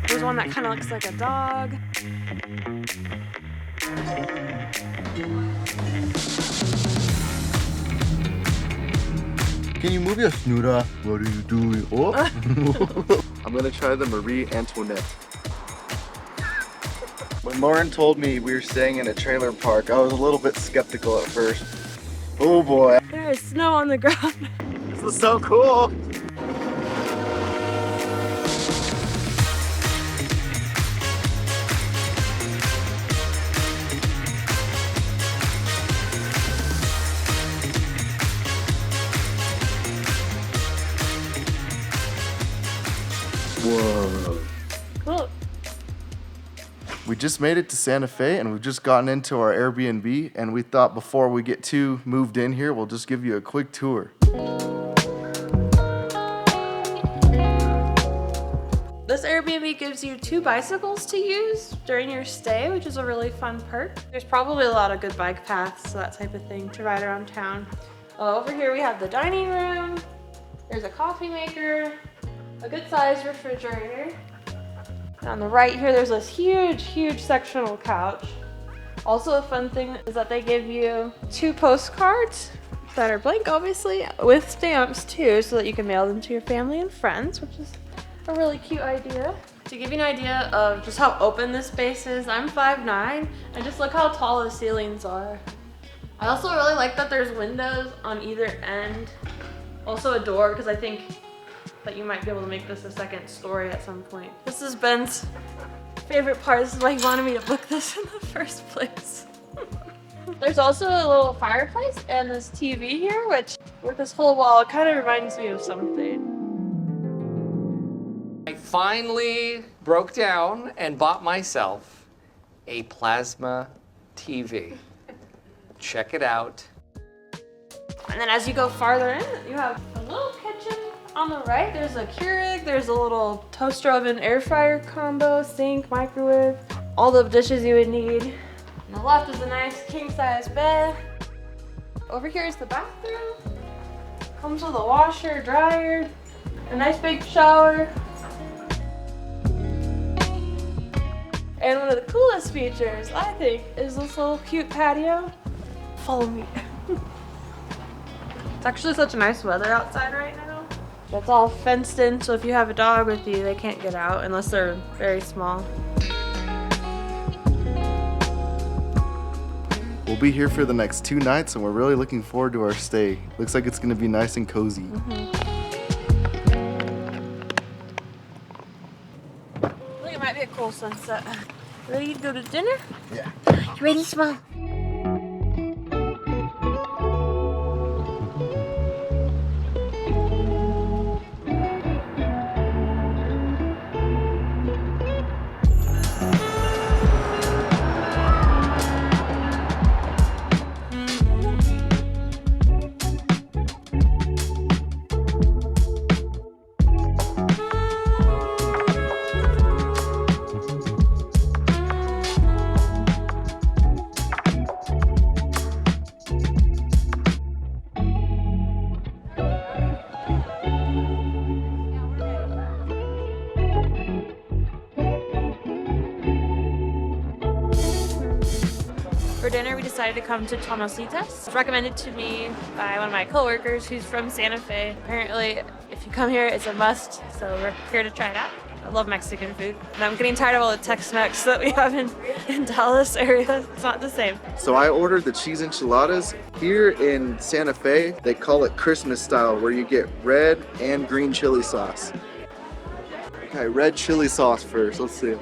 There's one that kind of looks like a dog. Can you move your snooter? What are you doing? Oh. I'm gonna try the Marie Antoinette. When Lauren told me we were staying in a trailer park, I was a little bit skeptical at first. Oh boy. There is snow on the ground. This is so cool. Whoa. Cool. We just made it to Santa Fe and we've just gotten into our Airbnb, and we thought before we get too moved in here, we'll just give you a quick tour. This Airbnb gives you 2 bicycles to use during your stay, which is a really fun perk. There's probably a lot of good bike paths, so that type of thing to ride around town. Over here we have the dining room. There's a coffee maker, a good sized refrigerator. And on the right here, there's this huge sectional couch. Also a fun thing is that they give you 2 postcards that are blank, obviously, with stamps too, so that you can mail them to your family and friends, which is a really cute idea. To give you an idea of just how open this space is, I'm 5'9", and just look how tall the ceilings are. I also really like that there's windows on either end. Also a door, because I think that you might be able to make this a 2nd story at some point. This is Ben's favorite part. This is why he wanted me to book this in the first place. There's also a little fireplace and this TV here, which with this whole wall, it kind of reminds me of something. I finally broke down and bought myself a plasma TV. Check it out. And then as you go farther in, you have a little kitchen. On the right, there's a Keurig, there's a little toaster oven, air fryer combo, sink, microwave, all the dishes you would need. On the left is a nice king-size bed. Over here is the bathroom. Comes with a washer, dryer, a nice big shower. And one of the coolest features, I think, is this little cute patio. Follow me. It's actually such nice weather outside right now. It's all fenced in, so if you have a dog with you, they can't get out unless they're very small. We'll be here for the next 2 nights and we're really looking forward to our stay. Looks like it's gonna be nice and cozy. Look, it might be a cool sunset. Ready to go to dinner? Yeah. You ready, Small? For dinner, we decided to come to Tomasita. It's recommended to me by one of my coworkers who's from Santa Fe. Apparently, if you come here, it's a must, so we're here to try it out. I love Mexican food, and I'm getting tired of all the Tex-Mex that we have in Dallas area. It's not the same. So I ordered the cheese enchiladas. Here in Santa Fe, they call it Christmas style, where you get red and green chili sauce. Okay, red chili sauce first. Let's see.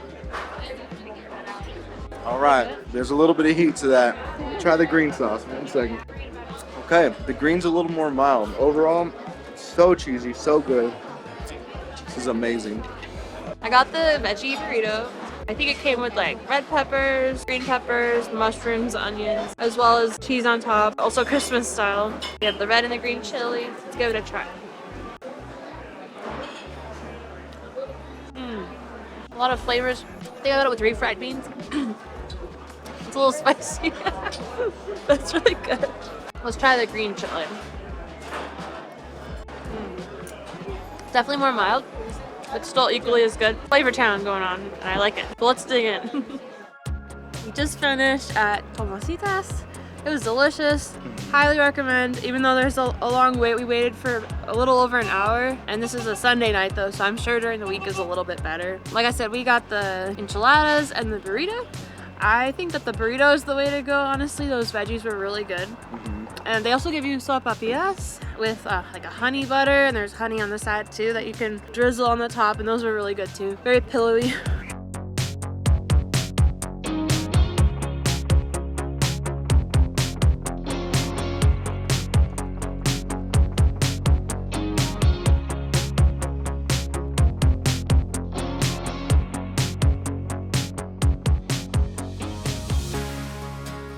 All right, there's a little bit of heat to that. Try the green sauce. 1 second. Okay, the green's a little more mild. Overall, so cheesy, so good. This is amazing. I got the veggie burrito. I think it came with like red peppers, green peppers, mushrooms, onions, as well as cheese on top. Also Christmas style. We have the red and the green chili. Let's give it a try. A lot of flavors. I think I got it with refried beans. It's a little spicy. That's really good. Let's try the green chili. Definitely more mild. It's still equally as good. Flavor town going on, and I like it. But let's dig in. We just finished at Tomasitas. It was delicious. Highly recommend. Even though there's a long wait, we waited for a little over an hour. And this is a Sunday night though, so I'm sure during the week is a little bit better. Like I said, we got the enchiladas and the burrito. I think that the burrito is the way to go, honestly. Those veggies were really good. And they also give you sopapillas with like a honey butter, and there's honey on the side too that you can drizzle on the top, and those were really good too. Very pillowy.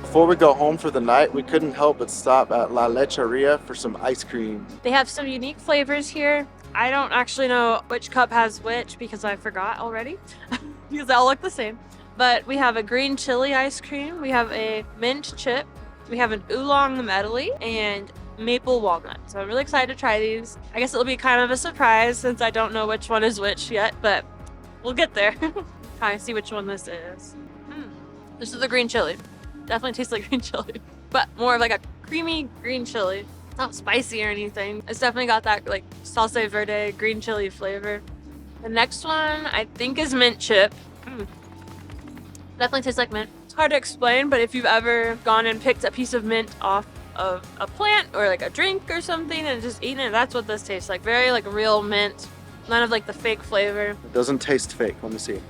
Before we go home for the night, we couldn't help but stop at La Lecheria for some ice cream. They have some unique flavors here. I don't actually know which cup has which because I forgot already because they all look the same. But we have a green chili ice cream, we have a mint chip, we have an oolong medley, and maple walnut. So I'm really excited to try these. I guess it'll be kind of a surprise since I don't know which one is which yet, but we'll get there. Try and see which one this is. This is the green chili. Definitely tastes like green chili, but more of like a creamy green chili. It's not spicy or anything. It's definitely got that like salsa verde green chili flavor. The next one I think is mint chip. Definitely tastes like mint. It's hard to explain, but if you've ever gone and picked a piece of mint off of a plant or like a drink or something and just eaten it, that's what this tastes like. Very like real mint. None of like the fake flavor. It doesn't taste fake. Let me see.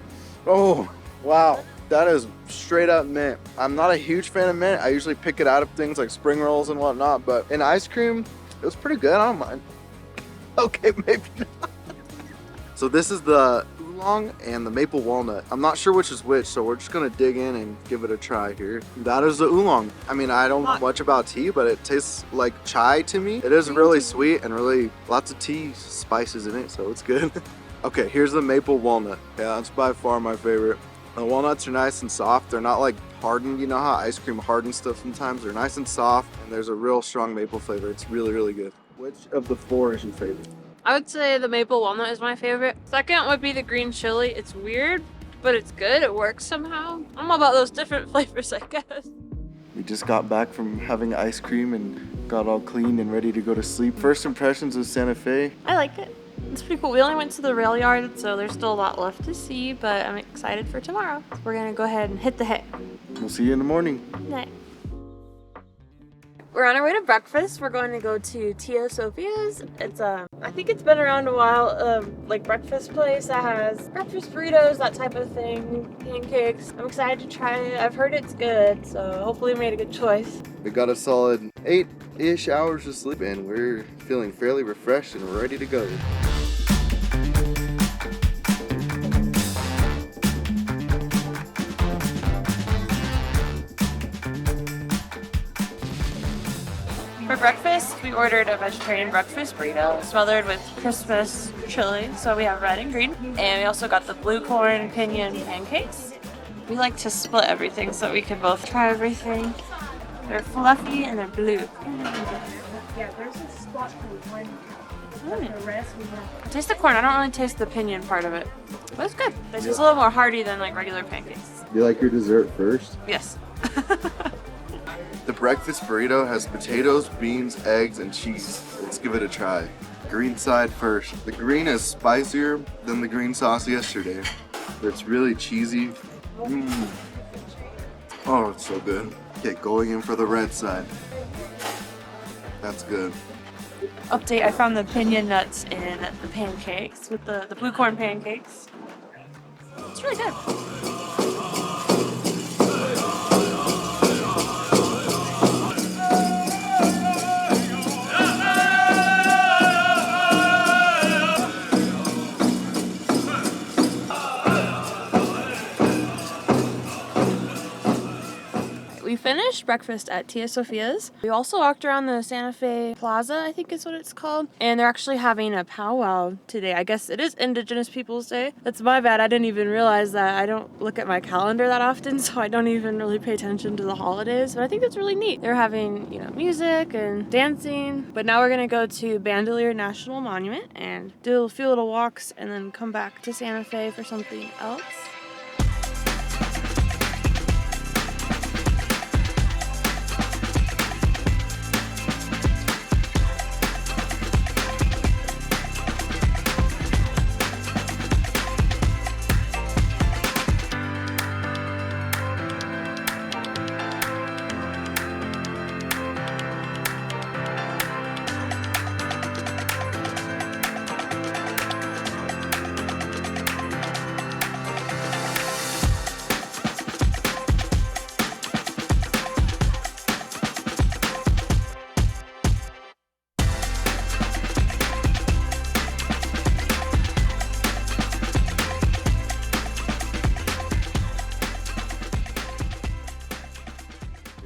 Oh, wow. That is straight up mint. I'm not a huge fan of mint. I usually pick it out of things like spring rolls and whatnot, but in ice cream, it was pretty good. I don't mind. Okay, maybe not. So this is the oolong and the maple walnut. I'm not sure which is which, so we're just gonna dig in and give it a try here. That is the oolong. I mean, I don't know much about tea, but it tastes like chai to me. It is really sweet and really lots of tea spices in it, so it's good. Okay, here's the maple walnut. Yeah, that's by far my favorite. The walnuts are nice and soft. They're not like hardened. You know how ice cream hardens stuff sometimes? They're nice and soft, and there's a real strong maple flavor. It's really, really good. Which of the four is your favorite? I would say the maple walnut is my favorite. Second would be the green chili. It's weird, but it's good. It works somehow. I don't know about those different flavors, I guess. We just got back from having ice cream and got all clean and ready to go to sleep. First impressions of Santa Fe. I like it. It's pretty cool. We only went to the Railyard, so there's still a lot left to see, but I'm excited for tomorrow. We're gonna go ahead and hit the hay. We'll see you in the morning. Night. We're on our way to breakfast. We're going to go to Tia Sophia's. It's I think it's been around a while, like breakfast place that has breakfast burritos, that type of thing, pancakes. I'm excited to try it. I've heard it's good, so hopefully we made a good choice. We got a solid 8-ish hours of sleep and we're feeling fairly refreshed and ready to go. For breakfast, we ordered a vegetarian breakfast burrito smothered with Christmas chili. So we have red and green. And we also got the blue corn pinion pancakes. We like to split everything so we can both try everything. They're fluffy and they're blue. Yeah, there's a spot for one. The rest we have. I taste the corn. I don't really taste the pinion part of it. But it's good. It's just a little more hearty than like regular pancakes. You like your dessert first? Yes. The breakfast burrito has potatoes, beans, eggs, and cheese. Let's give it a try. Green side first. The green is spicier than the green sauce yesterday. But it's really cheesy. Oh, it's so good. Okay, going in for the red side. That's good. Update, I found the pinion nuts in the pancakes with the blue corn pancakes. It's really good. We finished breakfast at Tia Sophia's. We also walked around the Santa Fe Plaza, I think is what it's called. And they're actually having a powwow today. I guess it is Indigenous Peoples Day. That's my bad. I didn't even realize that. I don't look at my calendar that often, so I don't even really pay attention to the holidays. But I think that's really neat. They're having, music and dancing. But now we're going to go to Bandelier National Monument and do a few little walks and then come back to Santa Fe for something else.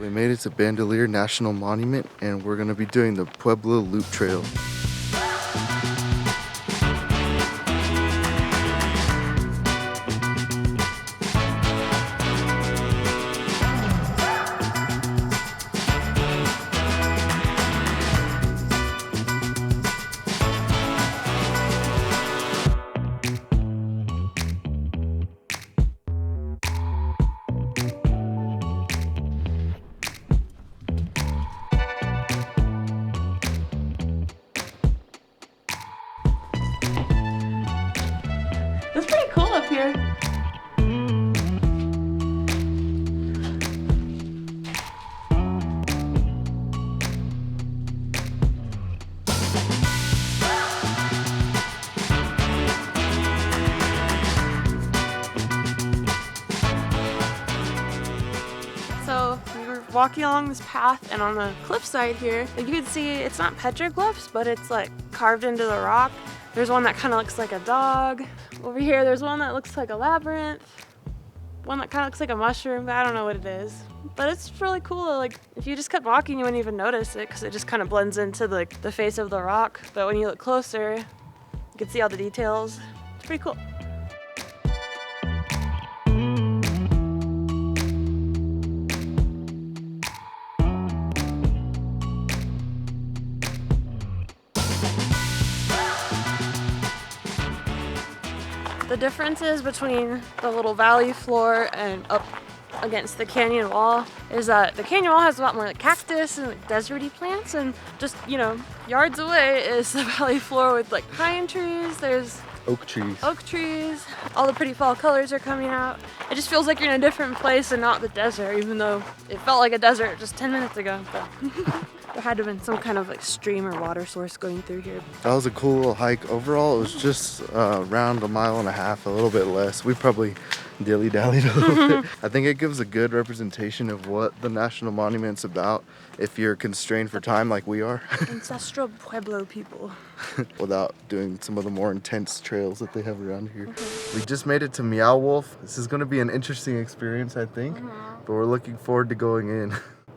We made it to Bandelier National Monument and we're gonna be doing the Pueblo Loop Trail. It's pretty cool up here. So we were walking along this path, and on the cliffside here, you can see it's not petroglyphs, but it's like carved into the rock. There's one that kind of looks like a dog. Over here, there's one that looks like a labyrinth. One that kind of looks like a mushroom, but I don't know what it is. But it's really cool. Like, if you just kept walking, you wouldn't even notice it because it just kind of blends into the face of the rock. But when you look closer, you can see all the details. It's pretty cool. The differences between the little valley floor and up against the canyon wall is that the canyon wall has a lot more like cactus and like deserty plants, and just, yards away is the valley floor with like pine trees. There's Oak trees. All the pretty fall colors are coming out. It just feels like you're in a different place and not the desert, even though it felt like a desert just 10 minutes ago. But there had to have been some kind of like stream or water source going through here. That was a cool little hike. Overall, it was just around 1.5 miles, a little bit less. We probably dilly-dallied a little bit. I think it gives a good representation of what the National Monument's about if you're constrained for time like we are. Ancestral Pueblo people. Without doing some of the more intense trails that they have around here. We just made it to Meow Wolf. This is going to be an interesting experience, I think, but we're looking forward to going in.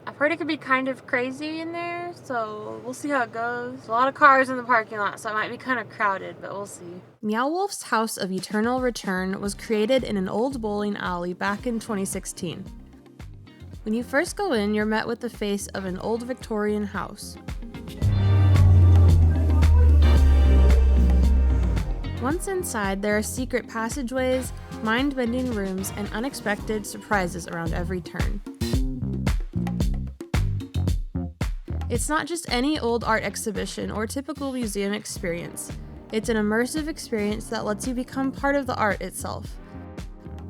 I've heard it could be kind of crazy in there, so we'll see how it goes. A lot of cars in the parking lot, so it might be kind of crowded, but we'll see. Meow Wolf's House of Eternal Return was created in an old bowling alley back in 2016. When you first go in, you're met with the face of an old Victorian house. Once inside, there are secret passageways, mind-bending rooms, and unexpected surprises around every turn. It's not just any old art exhibition or typical museum experience. It's an immersive experience that lets you become part of the art itself.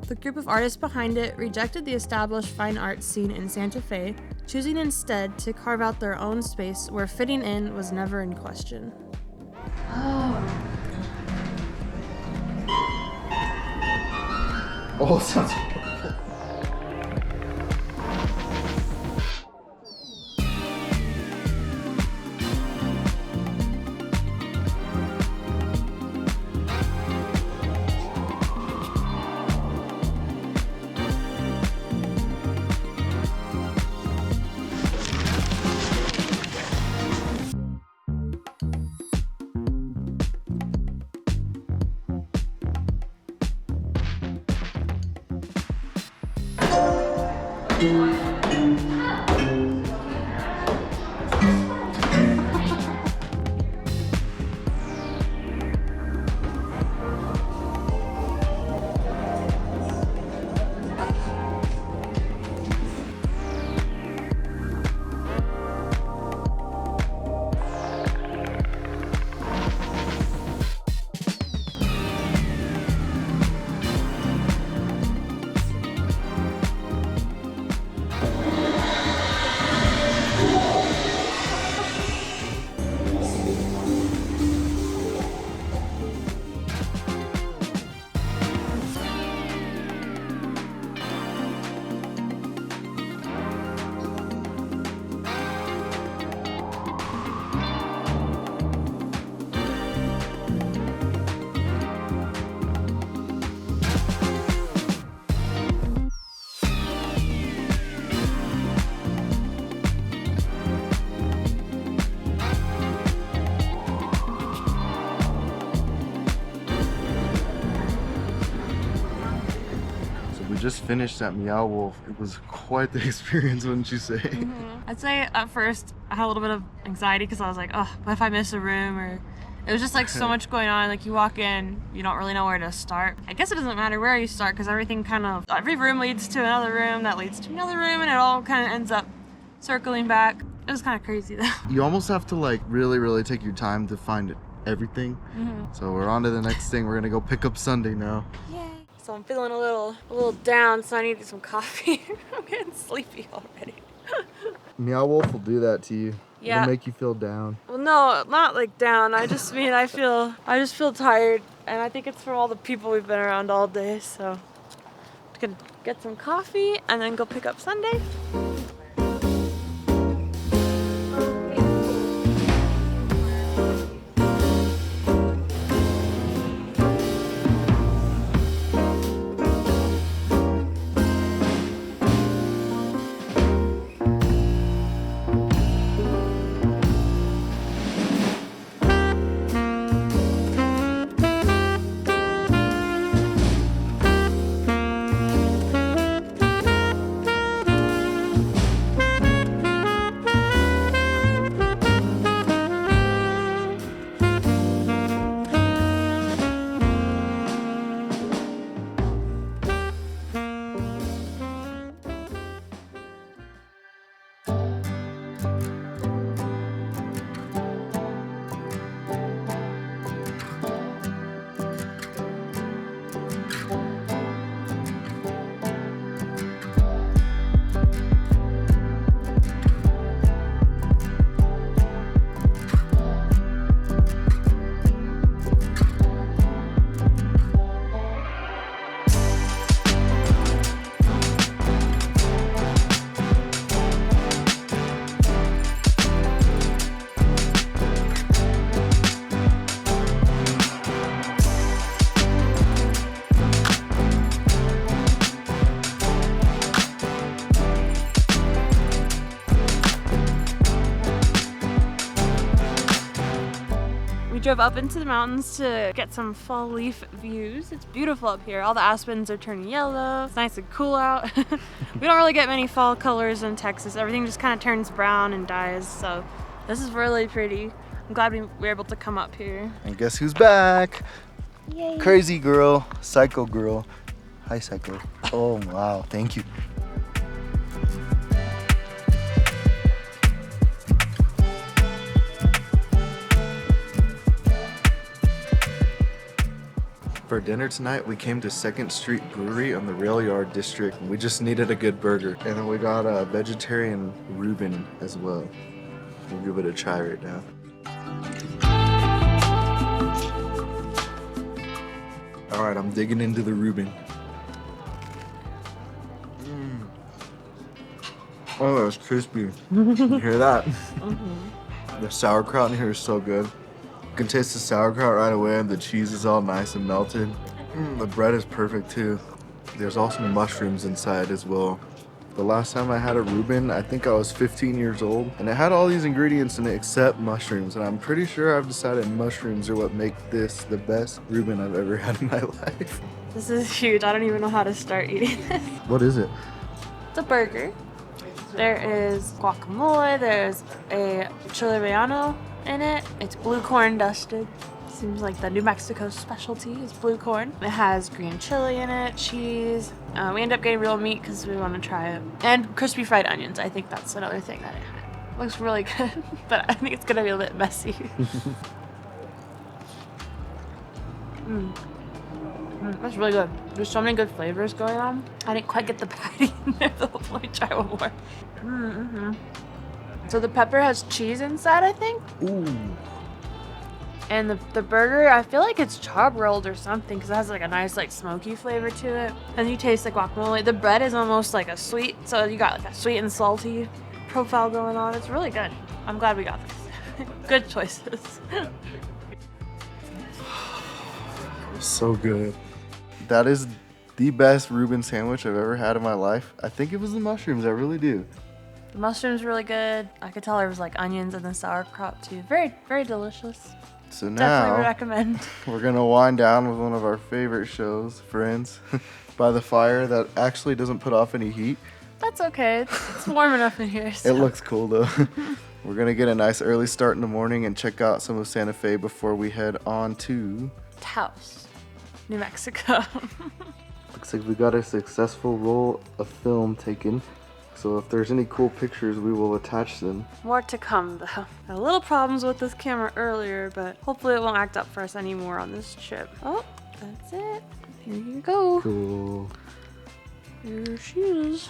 The group of artists behind it rejected the established fine arts scene in Santa Fe, choosing instead to carve out their own space where fitting in was never in question. Oh, sounds wonderful. We just finished at Meow Wolf. It was quite the experience, wouldn't you say? I'd say at first I had a little bit of anxiety because I was like, oh, what if I miss a room? Or it was just like so much going on. Like you walk in, you don't really know where to start. I guess it doesn't matter where you start because every room leads to another room that leads to another room, and it all kind of ends up circling back. It was kind of crazy though. You almost have to like really take your time to find everything. So we're on to the next thing. We're gonna go pick up Sunday now. Yay. So I'm feeling a little down, so I need some coffee. I'm getting sleepy already. Meow Wolf will do that to you. Yeah. It'll make you feel down. Well, no, not like down. I just mean I just feel tired, and I think it's from all the people we've been around all day. So I'm gonna get some coffee and then go pick up Sunday. Drove up into the mountains to get some fall leaf views. It's beautiful up here. All the aspens are turning yellow. It's nice and cool out. We don't really get many fall colors in Texas. Everything just kind of turns brown and dies. So this is really pretty. I'm glad we were able to come up here. And guess who's back? Yay. Crazy girl, psycho girl. Hi, psycho. Oh, wow. Thank you. For dinner tonight, we came to 2nd Street Brewery on the Railyard District. We just needed a good burger. And then we got a vegetarian Reuben as well. We'll give it a try right now. All right, I'm digging into the Reuben. Oh, that's crispy. You hear that? The sauerkraut in here is so good. You can taste the sauerkraut right away, and the cheese is all nice and melted. The bread is perfect too. There's also mushrooms inside as well. The last time I had a Reuben, I think I was 15 years old, and it had all these ingredients in it except mushrooms, and I'm pretty sure I've decided mushrooms are what make this the best Reuben I've ever had in my life. This is huge. I don't even know how to start eating this. What is it? It's a burger. There is guacamole. There's a chile relleno in it. It's blue corn dusted. Seems like the New Mexico specialty is blue corn. It has green chili in it, cheese. We end up getting real meat because we want to try it. And crispy fried onions. I think that's another thing that it had. Looks really good, but I think it's going to be a bit messy. That's really good. There's so many good flavors going on. I didn't quite get the patty in there, so hopefully try one more. So the pepper has cheese inside, I think. Ooh. And the burger, I feel like it's char grilled or something because it has like a nice like smoky flavor to it. And you taste the guacamole. The bread is almost like a sweet, so you got like a sweet and salty profile going on. It's really good. I'm glad we got this. Good choices. So good. That is the best Reuben sandwich I've ever had in my life. I think it was the mushrooms. I really do. The mushrooms really good. I could tell there was like onions and the sauerkraut too. Very, very delicious. So Definitely now recommend. we're gonna wind down with one of our favorite shows, Friends, by the fire that actually doesn't put off any heat. That's okay. It's warm enough in here. So. It looks cool though. We're gonna get a nice early start in the morning and check out some of Santa Fe before we head on to Taos, New Mexico. Looks like we got a successful roll of film taken. So if there's any cool pictures, we will attach them. More to come though. Had a little problems with this camera earlier, but hopefully it won't act up for us anymore on this trip. Oh, that's it. Here you go. Cool. Your shoes.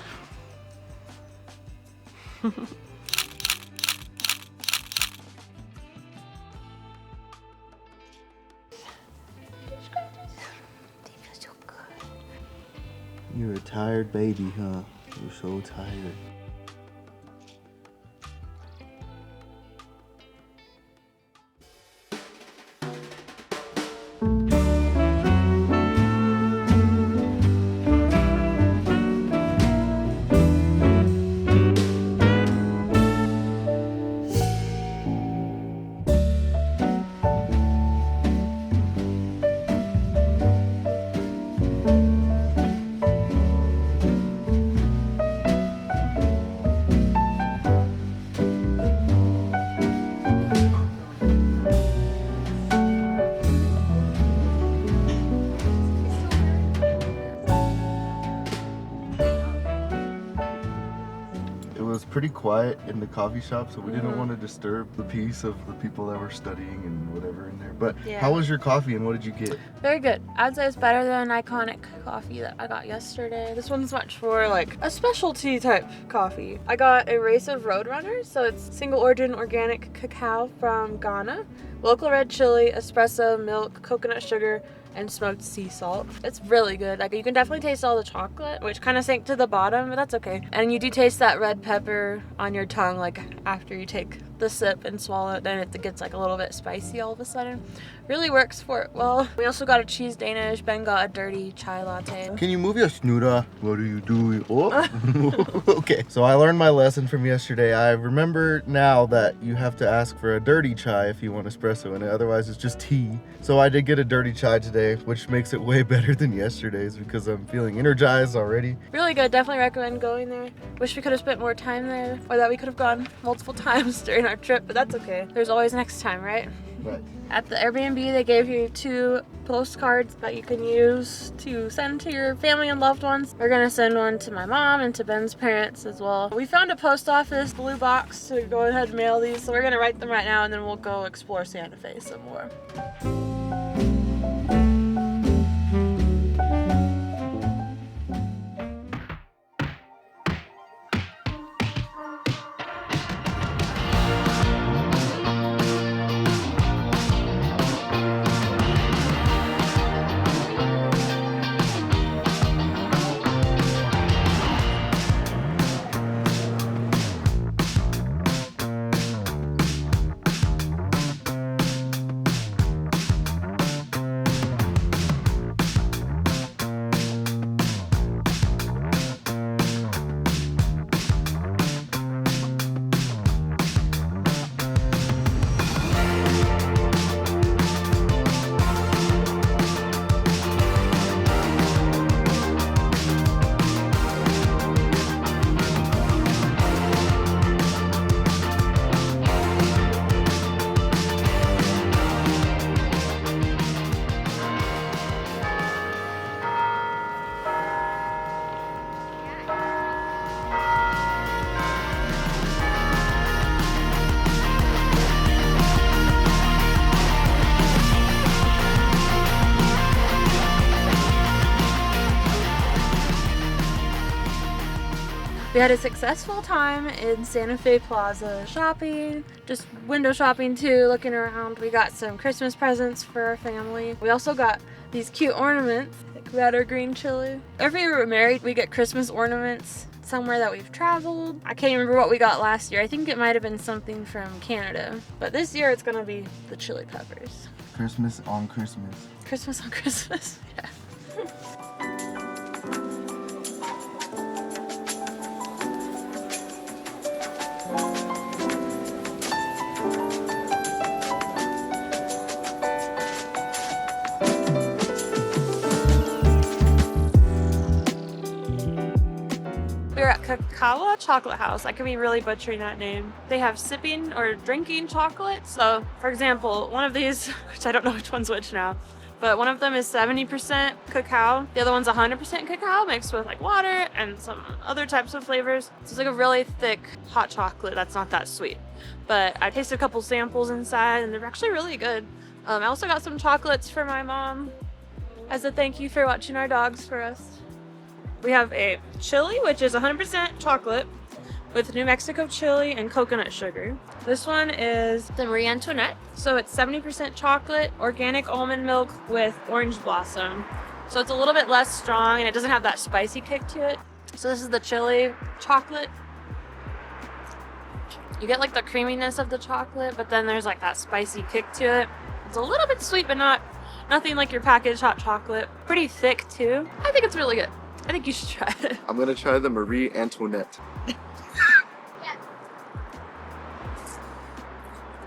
You're a tired baby, huh? You're so tired. Pretty quiet in the coffee shop, so we didn't want to disturb the peace of the people that were studying and whatever in there. But Yeah. How was your coffee and what did you get? Very good. I'd say it's better than Iconik coffee that I got yesterday. This one's much more like a specialty type coffee. I got a race of Roadrunners, so it's single origin organic cacao from Ghana, local red chili, espresso, milk, coconut sugar, and smoked sea salt. It's really good. Like you can definitely taste all the chocolate, which kind of sank to the bottom, but that's okay. And you do taste that red pepper on your tongue, like after you take the sip and swallow it, then it gets like a little bit spicy all of a sudden. Really works for it well. We also got a cheese Danish. Ben got a dirty chai latte. Can you move your snooter? What are you doing? Oh. Okay, so I learned my lesson from yesterday. I remember now that you have to ask for a dirty chai if you want espresso in it, otherwise it's just tea. So I did get a dirty chai today, which makes it way better than yesterday's because I'm feeling energized already. Really good. Definitely recommend going there. Wish we could have spent more time there, or that we could have gone multiple times during our trip, but that's okay. There's always next time, right? Right. At the Airbnb, they gave you 2 postcards that you can use to send to your family and loved ones. We're gonna send one to my mom and to Ben's parents as well. We found a post office blue box to go ahead and mail these, so we're gonna write them right now and then we'll go explore Santa Fe some more. We had a successful time in Santa Fe Plaza shopping, just window shopping too, looking around. We got some Christmas presents for our family. We also got these cute ornaments, like red or green chili. Every year we're married, we get Christmas ornaments somewhere that we've traveled. I can't remember what we got last year. I think it might have been something from Canada. But this year it's gonna be the chili peppers. Christmas on Christmas. Christmas on Christmas, yeah. We're at Kakáwa Chocolate House. I could be really butchering that name. They have sipping or drinking chocolate. So, for example, one of these, which I don't know which one's which now, but one of them is 70% cacao. The other one's 100% cacao mixed with like water and some other types of flavors. So it's like a really thick hot chocolate that's not that sweet. But I tasted a couple samples inside and they're actually really good. I also got some chocolates for my mom as a thank you for watching our dogs for us. We have a chili, which is 100% chocolate with New Mexico chili and coconut sugar. This one is the Marie Antoinette. So it's 70% chocolate, organic almond milk with orange blossom. So it's a little bit less strong and it doesn't have that spicy kick to it. So this is the chili chocolate. You get like the creaminess of the chocolate, but then there's like that spicy kick to it. It's a little bit sweet, but nothing like your packaged hot chocolate. Pretty thick too. I think it's really good. I think you should try it. I'm gonna try the Marie Antoinette.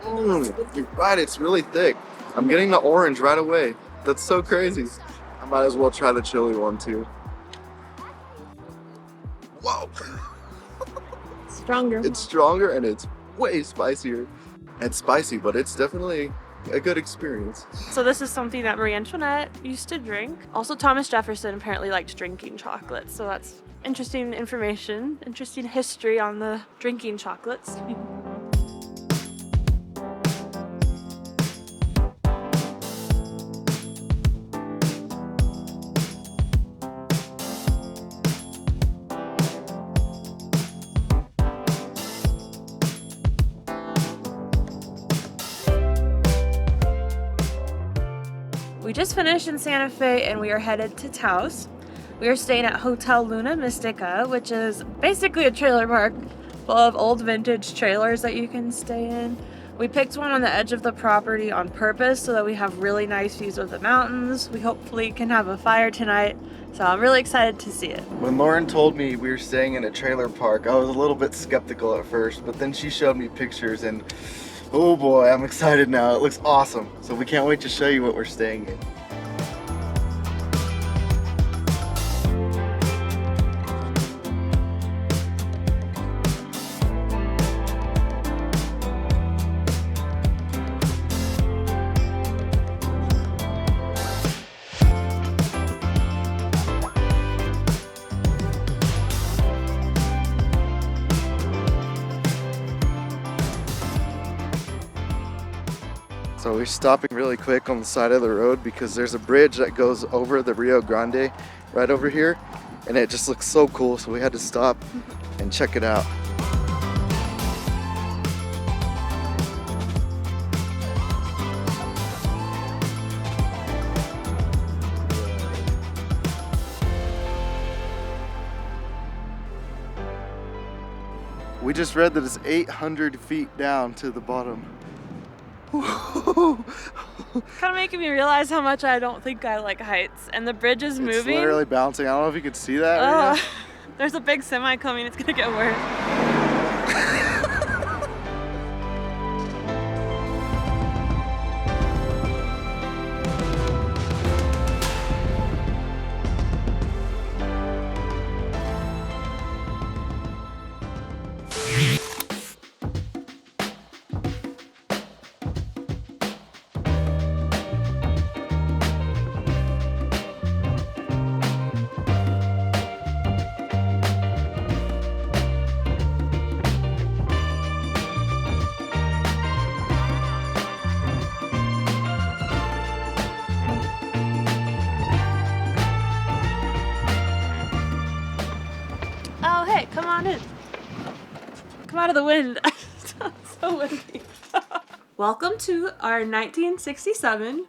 You're right, it's really thick. I'm getting the orange right away. That's so crazy. I might as well try the chili one too. Whoa! Stronger. It's stronger and it's way spicier. It's spicy, but it's definitely a good experience. So this is something that Marie Antoinette used to drink. Also, Thomas Jefferson apparently liked drinking chocolate. So that's interesting information, interesting history on the drinking chocolates. We just finished in Santa Fe and we are headed to Taos. We are staying at Hotel Luna Mystica, which is basically a trailer park full of old vintage trailers that you can stay in. We picked one on the edge of the property on purpose so that we have really nice views of the mountains. We hopefully can have a fire tonight, so I'm really excited to see it. When Lauren told me we were staying in a trailer park, I was a little bit skeptical at first, but then she showed me pictures and oh boy, I'm excited now. It looks awesome. So we can't wait to show you what we're staying in. So we're stopping really quick on the side of the road because there's a bridge that goes over the Rio Grande right over here, and it just looks so cool, so we had to stop and check it out. We just read that it's 800 feet down to the bottom. Kind of making me realize how much I don't think I like heights. And the bridge is moving. It's literally bouncing. I don't know if you can see that right now. There's a big semi coming. It's gonna get worse. on in. Come out of the wind. It's so windy. Welcome to our 1967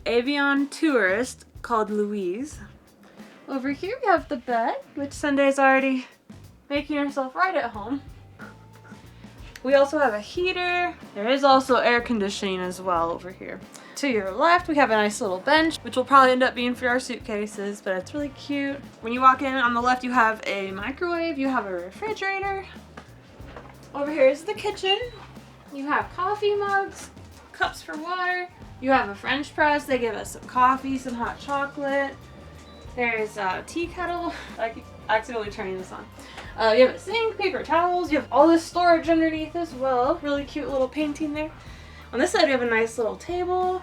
avion tourist called Louise. Over here we have the bed, which Sunday's already making herself right at home. We also have a heater. There is also air conditioning as well over here. To your left, we have a nice little bench, which will probably end up being for our suitcases, but it's really cute. When you walk in, on the left, you have a microwave, you have a refrigerator. Over here is the kitchen. You have coffee mugs, cups for water. You have a French press. They give us some coffee, some hot chocolate. There's a tea kettle. I keep accidentally turning this on. You have a sink, paper towels. You have all this storage underneath as well. Really cute little painting there. On this side, we have a nice little table.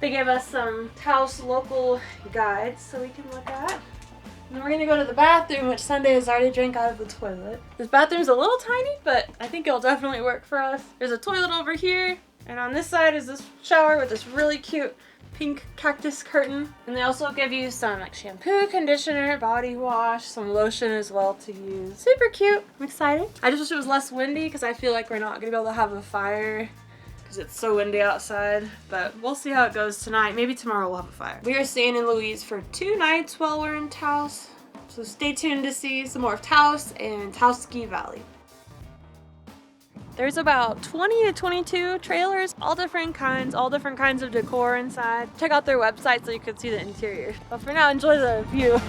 They gave us some Taos local guides so we can look at. And then we're gonna go to the bathroom, which Sunday has already drank out of the toilet. This bathroom's a little tiny, but I think it'll definitely work for us. There's a toilet over here, and on this side is this shower with this really cute pink cactus curtain. And they also give you some like shampoo, conditioner, body wash, some lotion as well to use. Super cute. I'm excited. I just wish it was less windy because I feel like we're not gonna be able to have a fire because it's so windy outside, but we'll see how it goes tonight. Maybe tomorrow we'll have a fire. We are staying in Louise for 2 nights while we're in Taos, so stay tuned to see some more of Taos and Taos Ski Valley. There's about 20 to 22 trailers, all different kinds of decor inside. Check out their website so you can see the interior. But for now, enjoy the view.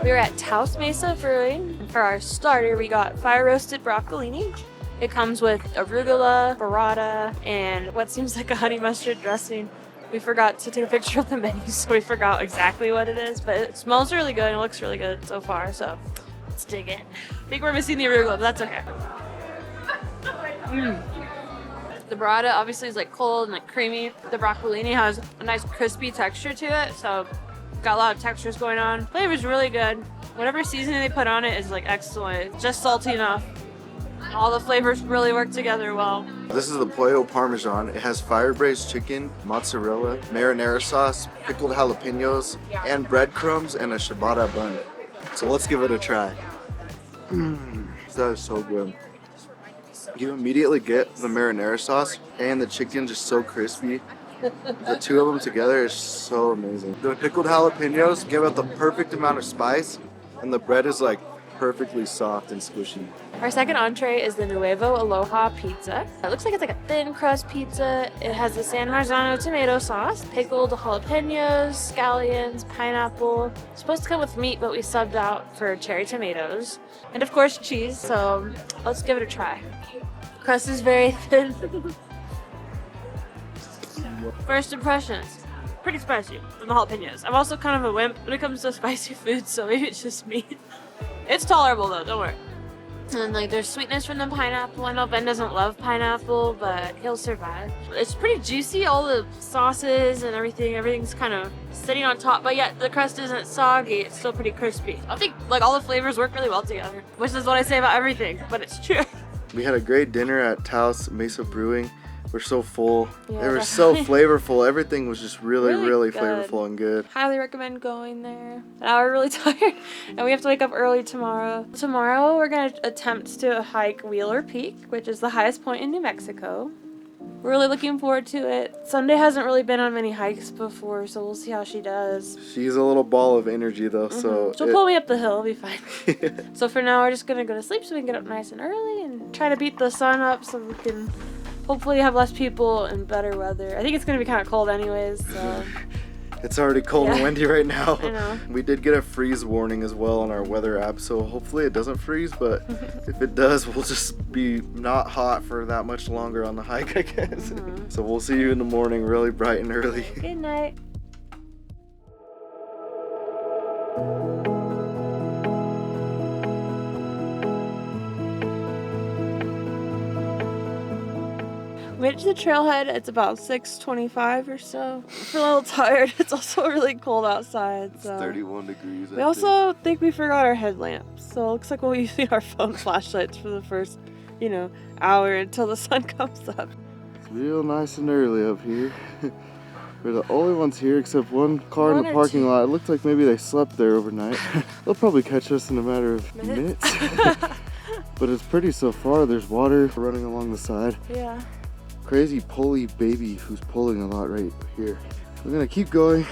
We were at Taos Mesa Brewing. For our starter, we got fire roasted broccolini. It comes with arugula, burrata, and what seems like a honey mustard dressing. We forgot to take a picture of the menu, so we forgot exactly what it is, but it smells really good and it looks really good so far, so let's dig in. I think we're missing the arugula, but that's okay. The burrata obviously is like cold and like creamy. The broccolini has a nice crispy texture to it, so got a lot of textures going on. Flavor's really good. Whatever seasoning they put on it is like excellent. It's just salty enough. All the flavors really work together well. This is the Pollo Parmesan. It has fire braised chicken, mozzarella, marinara sauce, pickled jalapenos, and breadcrumbs and a ciabatta bun. So let's give it a try. That is so good. You immediately get the marinara sauce and the chicken just so crispy. The two of them together is so amazing. The pickled jalapenos give it the perfect amount of spice, and the bread is like perfectly soft and squishy. Our second entree is the Nuevo Aloha pizza. It looks like it's like a thin crust pizza. It has the San Marzano tomato sauce, pickled jalapenos, scallions, pineapple. It's supposed to come with meat, but we subbed out for cherry tomatoes. And of course cheese, so let's give it a try. The crust is very thin. First impressions, pretty spicy from the jalapenos. I'm also kind of a wimp when it comes to spicy food, so maybe it's just me. It's tolerable though, don't worry. And like there's sweetness from the pineapple. I know Ben doesn't love pineapple, but he'll survive. It's pretty juicy, all the sauces and everything's kind of sitting on top, but yet the crust isn't soggy, it's still pretty crispy. I think like all the flavors work really well together, which is what I say about everything, but it's true. We had a great dinner at Taos Mesa Brewing. We're so full. Yeah, they were definitely. so flavorful. Everything was just really good. flavorful and good. Highly recommend going there. Now we're really tired and we have to wake up early tomorrow. Tomorrow we're going to attempt to hike Wheeler Peak, which is the highest point in New Mexico. We're really looking forward to it. Sunday hasn't really been on many hikes before, so we'll see how she does. She's a little ball of energy though, so She'll pull me up the hill, it'll be fine. So for now we're just going to go to sleep so we can get up nice and early and try to beat the sun up so we can hopefully have less people and better weather. I think it's going to be kind of cold anyways, so It's already cold and Yeah. windy right now. I know. We did get a freeze warning as well on our weather app, so hopefully it doesn't freeze, but if it does, we'll just be not hot for that much longer on the hike, I guess. So we'll see you in the morning really bright and early. Good night. Made it to the trailhead. It's about 6:25 or so. I feel a little tired. It's also really cold outside. It's So 31 degrees. we also think we forgot our headlamps. So it looks like we'll be using our phone flashlights for the first, hour until the sun comes up. It's real nice and early up here. We're the only ones here except one car in One the or parking two. lot. It looked like maybe they slept there overnight. They'll probably catch us in a matter of minutes. But it's pretty so far. There's water running along the side. Yeah. Crazy pulley baby who's pulling a lot right here. We're gonna keep going.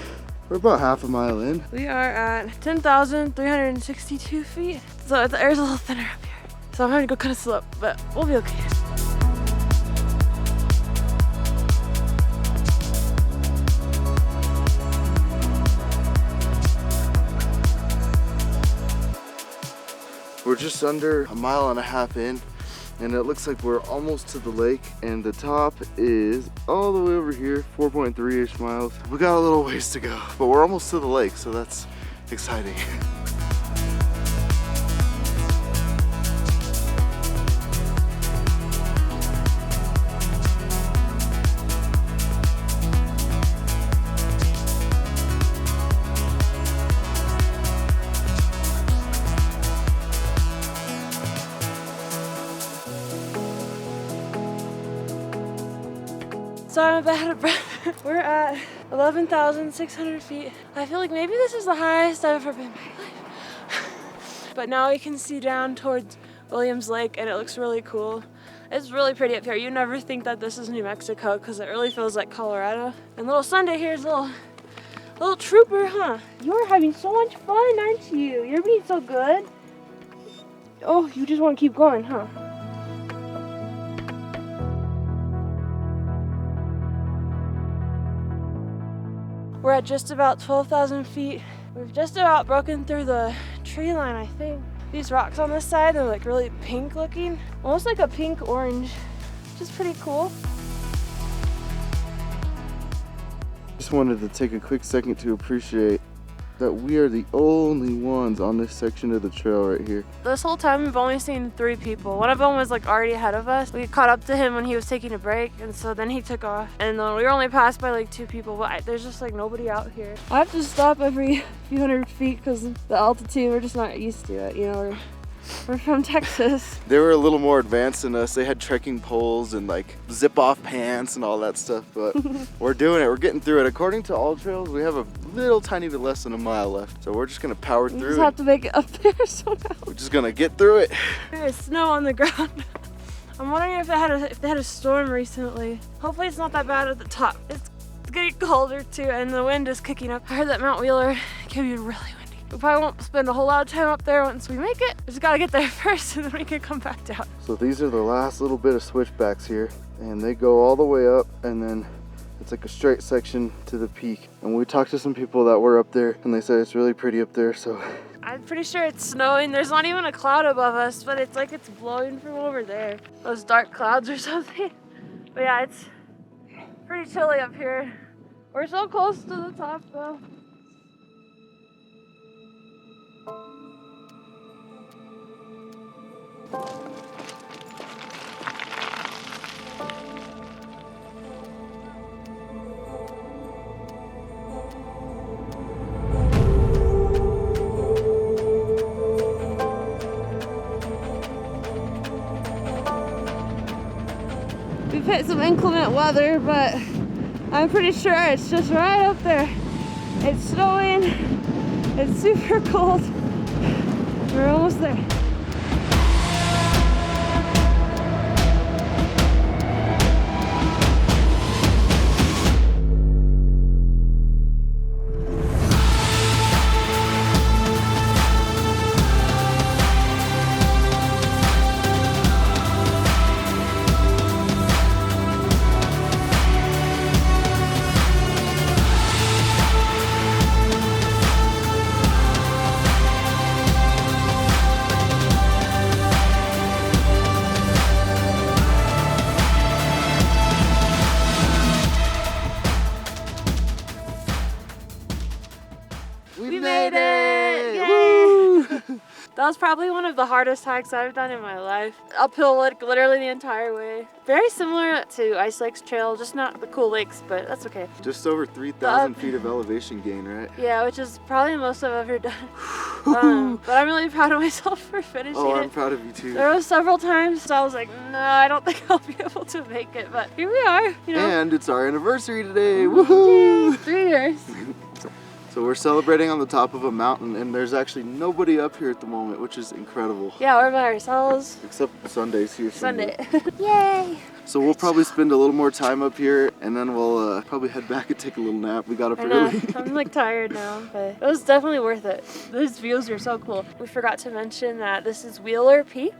We're about half a mile in. We are at 10,362 feet. So the air's a little thinner up here. So I'm having to go cut a slope, but we'll be okay. We're just under a mile and a half in, and it looks like we're almost to the lake, and the top is all the way over here, 4.3-ish miles. We got a little ways to go, but we're almost to the lake, so that's exciting. So I'm about out of breath. We're at 11,600 feet. I feel like maybe this is the highest I've ever been in my life. But now we can see down towards Williams Lake and it looks really cool. It's really pretty up here. You never think that this is New Mexico because it really feels like Colorado. And little Sunday here is a little trooper, huh? You're having so much fun, aren't you? You're being so good. Oh, you just want to keep going, huh? We're at just about 12,000 feet. We've just about broken through the tree line, I think. These rocks on this side, they're like really pink looking. Almost like a pink orange, which is pretty cool. Just wanted to take a quick second to appreciate that we are the only ones on this section of the trail right here. This whole time we've only seen 3 people. One of them was like already ahead of us. We caught up to him when he was taking a break, and so then he took off. And then we were only passed by like 2 people, but there's just like nobody out here. I have to stop every few hundred feet because the altitude, we're just not used to it, We're from Texas. They were a little more advanced than us. They had trekking poles and like zip off pants and all that stuff, but we're doing it. We're getting through it. According to All Trails, we have a little tiny bit less than a mile left. So we're just gonna power We through just it. have to make it up there somehow. We're just gonna get through it. There's snow on the ground. I'm wondering if they had a storm recently. Hopefully it's not that bad at the top. It's getting colder too, and the wind is kicking up. I heard that Mount Wheeler can be really windy. We probably won't spend a whole lot of time up there once we make it. We just gotta get there first and then we can come back down. So these are the last little bit of switchbacks here, and they go all the way up, and then it's like a straight section to the peak. And we talked to some people that were up there, and they said it's really pretty up there, so. I'm pretty sure it's snowing. There's not even a cloud above us, but it's like it's blowing from over there. Those dark clouds or something. But yeah, it's pretty chilly up here. We're so close to the top though. We've hit some inclement weather, but I'm pretty sure it's just right up there. It's snowing, it's super cold. We're almost there. made it! Yay! Woo! That was probably one of the hardest hikes I've done in my life. Uphill, like literally the entire way. Very similar to Ice Lakes Trail, just not the cool lakes, but that's okay. Just over 3,000 feet of elevation gain, right? Yeah, which is probably the most I've ever done. But I'm really proud of myself for finishing Oh, it. I'm proud of you too. There was several times I was like, no, I don't think I'll be able to make it, but here we are, you know. And it's our anniversary today. Woohoo! Yay, 3 years. So we're celebrating on the top of a mountain, and there's actually nobody up here at the moment, which is incredible. Yeah, we're by ourselves. Except Sundays here. Sunday. Yay! So we'll probably spend a little more time up here, and then we'll probably head back and take a little nap. We got up I know, early. I'm like tired now, but it was definitely worth it. These views are so cool. We forgot to mention that this is Wheeler Peak.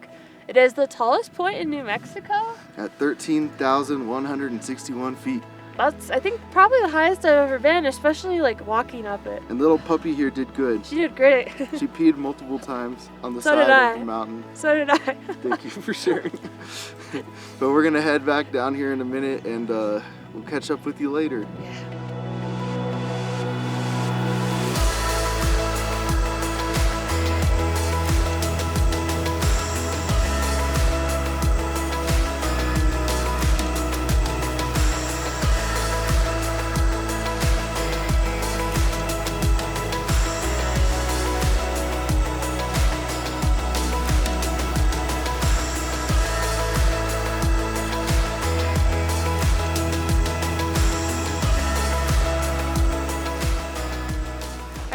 It is the tallest point in New Mexico. At 13,161 feet. That's, I think, probably the highest I've ever been, especially like walking up it. And little puppy here did good. She did great. She peed multiple times on the So side did I. of the mountain. So did I. Thank you for sharing. But we're gonna head back down here in a minute, and we'll catch up with you later.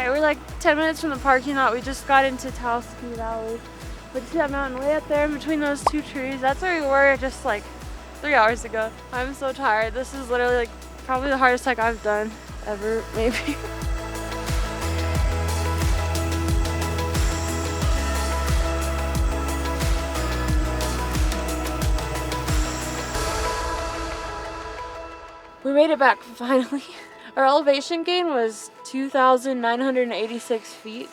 We're like 10 minutes from the parking lot. We just got into Taos Valley. But you see that mountain way up there in between those two trees? That's where we were just like 3 hours ago. I'm so tired. This is literally like probably the hardest hike I've done ever, maybe. We made it back finally. Our elevation gain was 2,986 feet.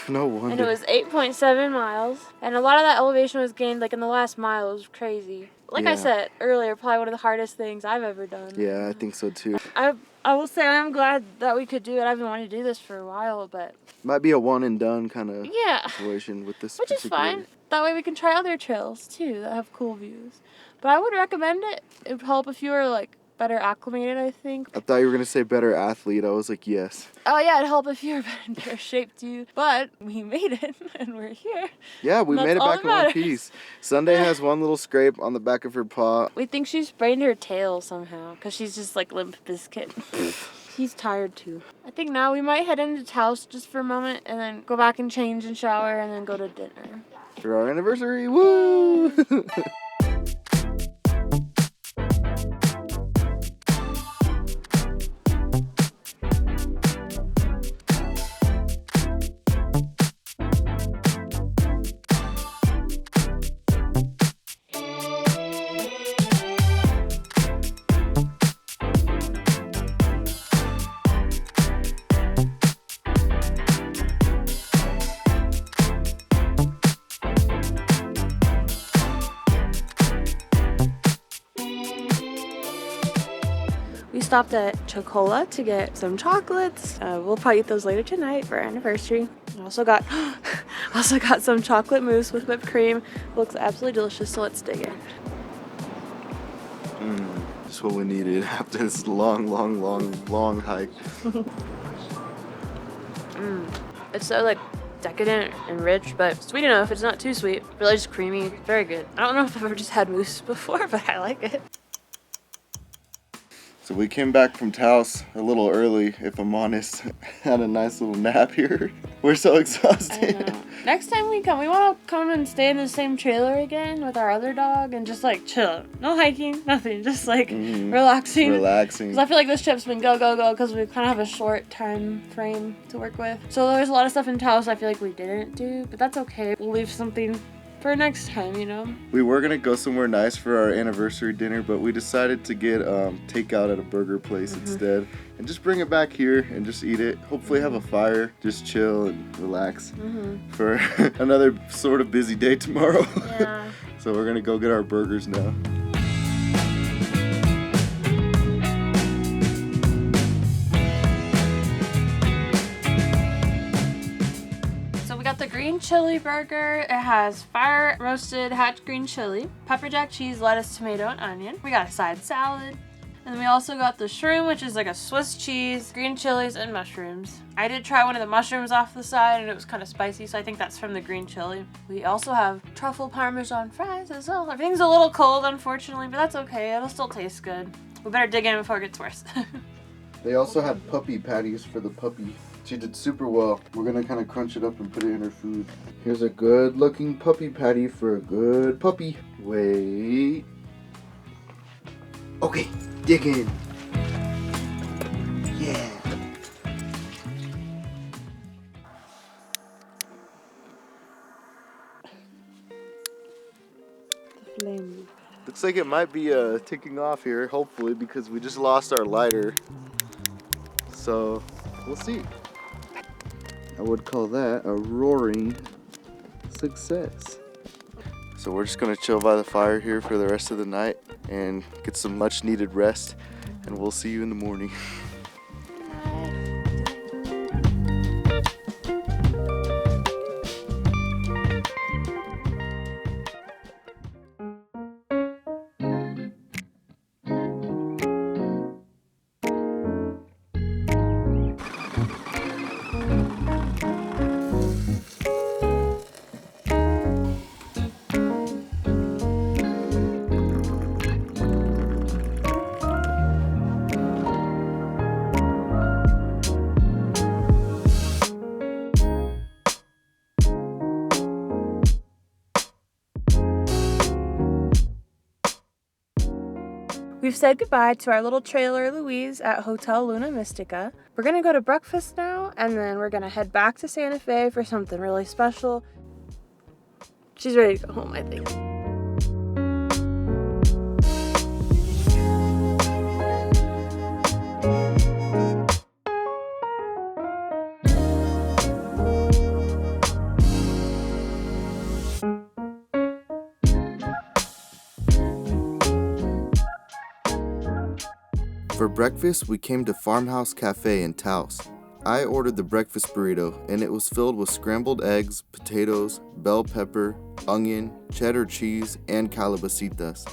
No wonder. And it was 8.7 miles. And a lot of that elevation was gained like in the last mile. It was crazy. Like I Yeah. said earlier, probably one of the hardest things I've ever done. Yeah, I think so too. I will say I'm glad that we could do it. I've been wanting to do this for a while, but Might be a one and done kind of yeah, situation with this. which is particular- fine. That way we can try other trails too that have cool views. But I would recommend it. It would help if you were like better acclimated, I think. I thought you were gonna say better athlete. I was like, yes. Oh yeah, it'd help if you were in better shape too. But we made it and we're here. Yeah, we That's made it all back that in one matters. piece. Sunday has one little scrape on the back of her paw. We think she sprained her tail somehow because she's just like Limp Bizkit. He's tired too. I think now we might head into Taos just for a moment and then go back and change and shower and then go to dinner. For our anniversary, woo! We stopped at Chokolá to get some chocolates. We'll probably eat those later tonight for our anniversary. I also got some chocolate mousse with whipped cream. It looks absolutely delicious, so let's dig in. Just what we needed after this long hike. It's so like decadent and rich, but sweet enough. It's not too sweet. Really just creamy. Very good. I don't know if I've ever just had mousse before, but I like it. So we came back from Taos a little early, if I'm honest. Had a nice little nap here. We're so I exhausted. know. Next time we come, we want to come and stay in the same trailer again with our other dog and just like chill. No hiking, nothing. Just like relaxing. Relaxing. Because I feel like this trip's been go, go, go because we kind of have a short time frame to work with. So there's a lot of stuff in Taos I feel like we didn't do, but that's okay. We'll leave something for next time, you know? We were gonna go somewhere nice for our anniversary dinner, but we decided to get takeout at a burger place instead, and just bring it back here and just eat it. Hopefully have a fire, just chill and relax for another sort of busy day tomorrow. Yeah. So we're gonna go get our burgers now. the green chili burger. It has fire roasted hatch green chili, pepper jack cheese, lettuce, tomato, and onion. We got a side salad. And then we also got the shroom, which is like a Swiss cheese, green chilies, and mushrooms. I did try one of the mushrooms off the side and it was kind of spicy, so I think that's from the green chili. We also have truffle parmesan fries as well. Everything's a little cold, unfortunately, but that's okay. It'll still taste good. We better dig in before it gets worse. They also had puppy patties for the puppy. She did super well. We're gonna kind of crunch it up and put it in her food. Here's a good looking puppy patty for a good puppy. Wait. Okay, dig in. Yeah. The flame. Looks like it might be ticking off here, hopefully, because we just lost our lighter. So, we'll see. I would call that a roaring success. So we're just gonna chill by the fire here for the rest of the night and get some much needed rest, and we'll see you in the morning. We've said goodbye to our little trailer Louise at Hotel Luna Mystica. We're gonna go to breakfast now, and then we're gonna head back to Santa Fe for something really special. She's ready to go home, I think. For breakfast, we came to Farmhouse Cafe in Taos. I ordered the breakfast burrito, and it was filled with scrambled eggs, potatoes, bell pepper, onion, cheddar cheese, and calabacitas.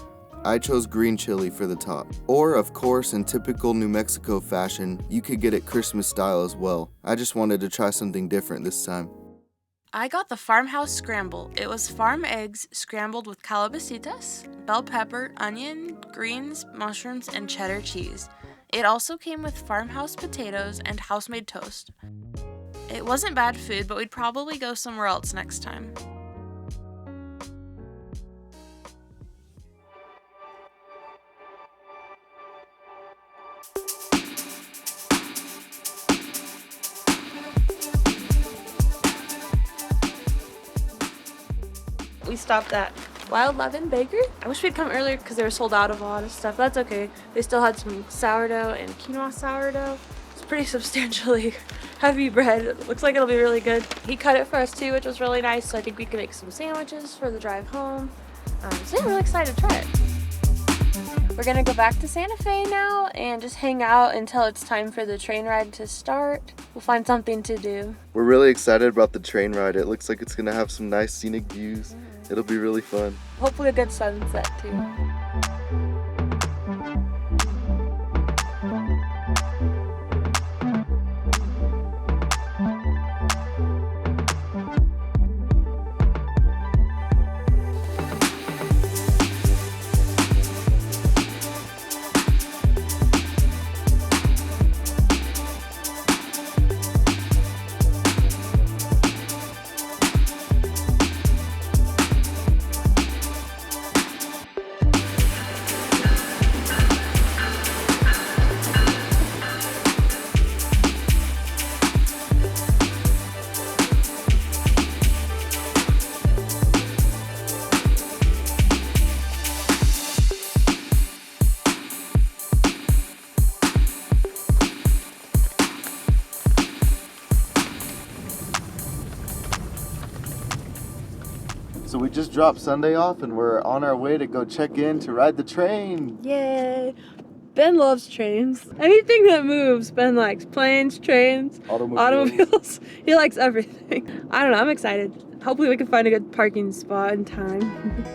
I chose green chili for the top. Or, of course, in typical New Mexico fashion, you could get it Christmas style as well. I just wanted to try something different this time. I got the Farmhouse Scramble. It was farm eggs scrambled with calabacitas, bell pepper, onion, greens, mushrooms, and cheddar cheese. It also came with farmhouse potatoes and house-made toast. It wasn't bad food, but we'd probably go somewhere else next time. We stopped at Wild Leaven Bakery. I wish we'd come earlier because they were sold out of a lot of stuff. That's okay. They still had some sourdough and quinoa sourdough. It's pretty substantially heavy bread. It looks like it'll be really good. He cut it for us too, which was really nice. So I think we can make some sandwiches for the drive home. So yeah, I'm really excited to try it. We're gonna go back to Santa Fe now and just hang out until it's time for the train ride to start. We'll find something to do. We're really excited about the train ride. It looks like it's gonna have some nice scenic views. It'll be really fun. Hopefully a good sunset too. So we just dropped Sunday off and we're on our way to go check in to ride the train. Yay! Ben loves trains. Anything that moves, Ben likes. Planes, trains, automobiles. He likes everything. I don't know, I'm excited. Hopefully we can find a good parking spot in time.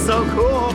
So cool.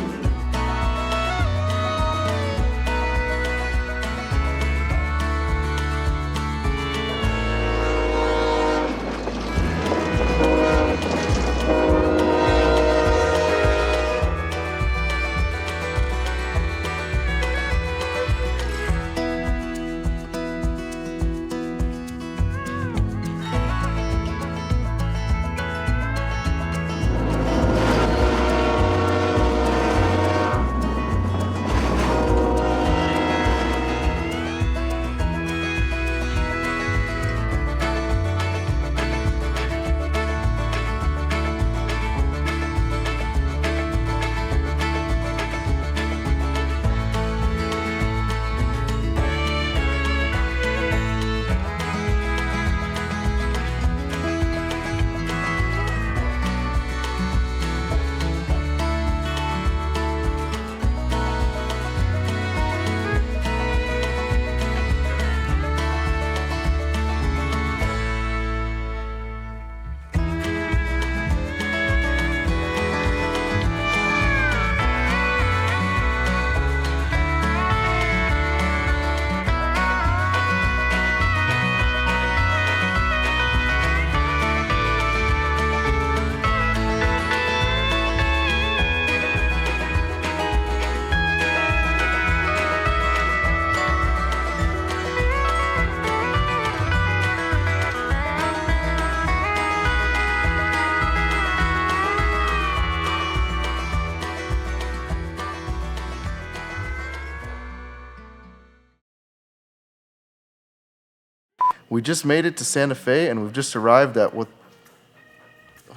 We just made it to Santa Fe and we've just arrived at what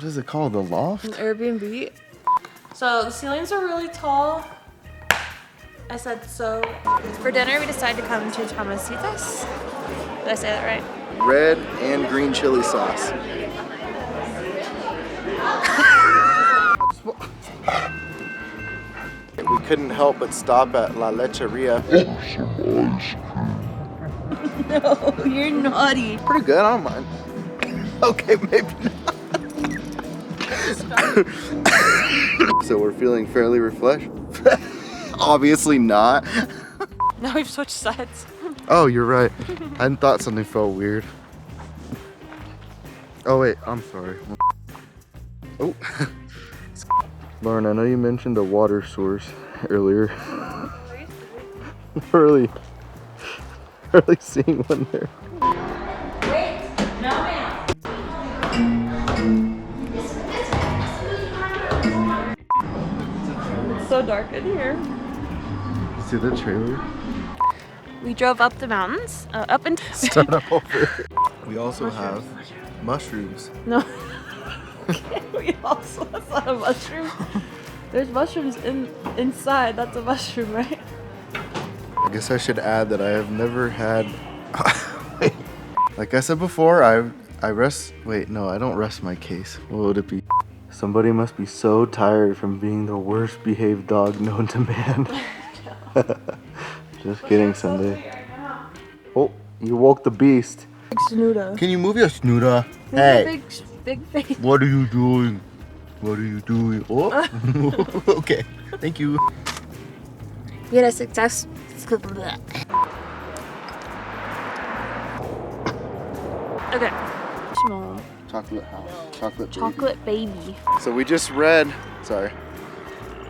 is it called? The Loft? An Airbnb. So the ceilings are really tall. I said so. For dinner, we decided to come to Tomasitas. Did I say that right? Red and green chili sauce. We couldn't help but stop at La Lecheria. No, you're naughty. Pretty good, I don't mind. Okay, maybe not. So we're feeling fairly refreshed? Obviously not. Now we've switched sides. Oh, you're right. I thought something felt weird. Oh wait, I'm sorry. Oh. Lauren, I know you mentioned a water source earlier. Really seeing one there. Wait, no ma'am. It's so dark in here. See the trailer? We drove up the mountains, up and Start over. We also have mushrooms. No. We also, that's not a mushroom. There's mushrooms inside. That's a mushroom, right? I guess I should add that I have never had. Like I said before, I rest. Wait, no, I don't rest my case. What would it be? Somebody must be so tired from being the worst behaved dog known to man. Just kidding, Sunday. Oh, you woke the beast. Big snooda. Can you move your snooda? Hey. Big face. What are you doing? What are you doing? Oh, okay. Thank you. We had a success. Okay. Small. Chocolate house. Chocolate baby. Chocolate baby. So we just read, sorry.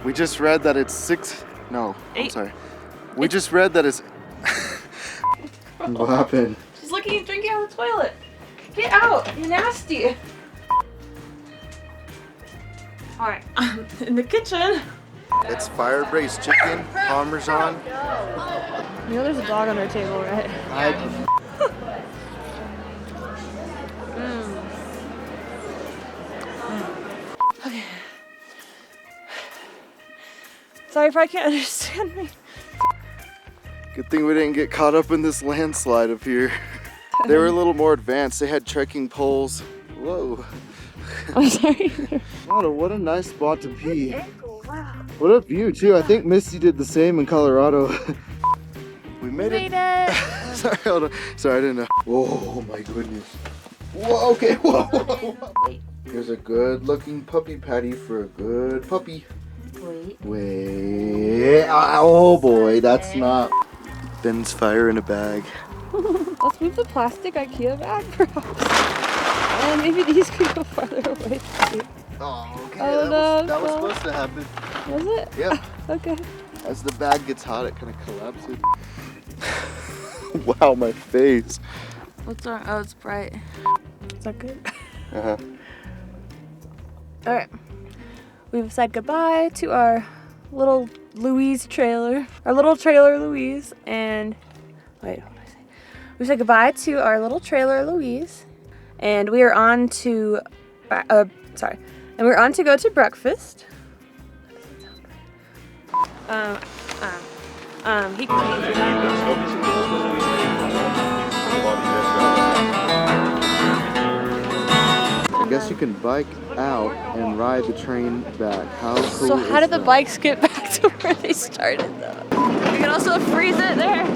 We just read that it's 6, no, I'm 8. sorry. We just read that it's, what happened? She's looking and drinking out of the toilet. Get out, you're nasty. All right, in the kitchen. It's fire braised chicken, parmesan. You know there's a dog on our table, right? Okay. Sorry if I can't understand me. Good thing we didn't get caught up in this landslide up here. They were a little more advanced. They had trekking poles. Whoa. I'm sorry. What a nice spot to pee. What a view too. I think Misty did the same in Colorado. We made it. Sorry, hold on. Sorry, I didn't know. Oh my goodness. Whoa, okay, whoa. Here's a good looking puppy patty for a good puppy. Wait. Oh boy, that's not. Ben's fire in a bag. Let's move the plastic IKEA bag, perhaps. And maybe these could go farther away. Oh, okay. Oh, that was supposed to happen. Was it? Yep. Okay. As the bag gets hot, it kind of collapses. Wow, my face. What's wrong? Oh, it's bright. Is that good? Uh-huh. All right. We've said goodbye to our little Louise trailer. Our little trailer Louise. And wait, what did I say? We said goodbye to our little trailer Louise. And we are on to and we're on to go to breakfast. I guess you can bike out and ride the train back. How cool So how is did the that? bikes get back to where they started though? You can also freeze it there.